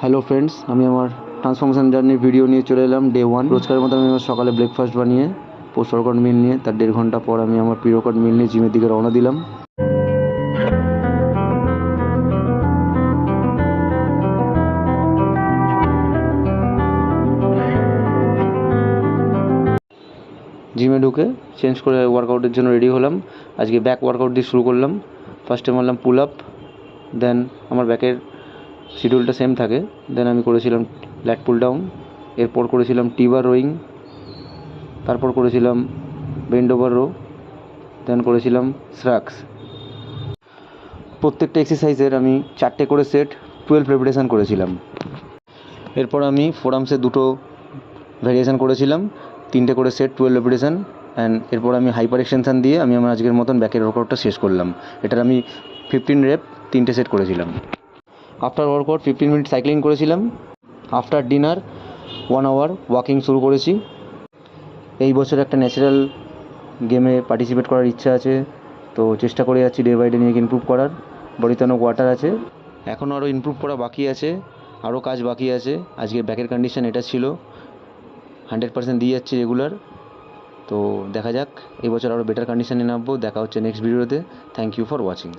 Hello friends, আমি আমার transformation জার্নির ভিডিও নিয়ে চলে এলাম ডে 1। রোজকারের মতো আমি আমার সকালে ব্রেকফাস্ট বানিয়ে পোস্ট ওয়ার্কআউট মিল নিয়ে তার 1.5 ঘন্টা পর আমি আমার প্রি ওয়ার্কআউট মিল নিয়ে জিমের দিকে রওনা দিলাম। জিমে ঢুকে চেঞ্জ করে ওয়ার্কআউটের জন্য রেডি হলাম। আজকে ব্যাক ওয়ার্কআউট দিয়ে শুরু করলাম। ফার্স্টে মারলাম পুল আপ, দেন আমার ব্যাকের শিডিউলটা সেম থাকে। দেন আমি করেছিলাম ল্যাট পুল ডাউন, এরপর করেছিলাম টিবার রোয়িং, তারপর করেছিলাম বেন্ড ওভার রো, দেন করেছিলাম শ্রাক্স। প্রত্যেকটা এক্সারসাইজের আমি 4টে করে সেট 12 রেপিটেশন করেছিলাম। এরপর আমি ফোরামসে 2টো ভ্যারিয়েশান করেছিলাম, 3টে করে সেট 12 রেপিটেশন। অ্যান্ড এরপর আমি হাইপার এক্সটেনশান দিয়ে আমি আমার আজকের মতন ব্যাকের ওয়ার্কআউটটা শেষ করলাম। এটার আমি 15 রেপ 3টে সেট করেছিলাম। আফটার ওয়ার্কআউট 15 মিনিট সাইক্লিং করেছিলাম। আফটার ডিনার 1 আওয়ার ওয়াকিং শুরু করেছি। এই বছর একটা ন্যাচারাল গেমে পার্টিসিপেট করার ইচ্ছা আছে, তো চেষ্টা করে যাচ্ছি ডে বাই ডে নিজেকে ইমপ্রুভ করার। বডিতে অনেক ওয়াটার আছে, এখনও আরও ইমপ্রুভ করা বাকি আছে, আরও কাজ বাকি আছে। আজকে ব্যাকের কন্ডিশন এটা ছিল, 100% দিয়ে যাচ্ছি রেগুলার। তো দেখা যাক, এই বছর আরও বেটার কন্ডিশনে নামবো। দেখা হচ্ছে নেক্সট ভিডিওতে। Thank you for watching.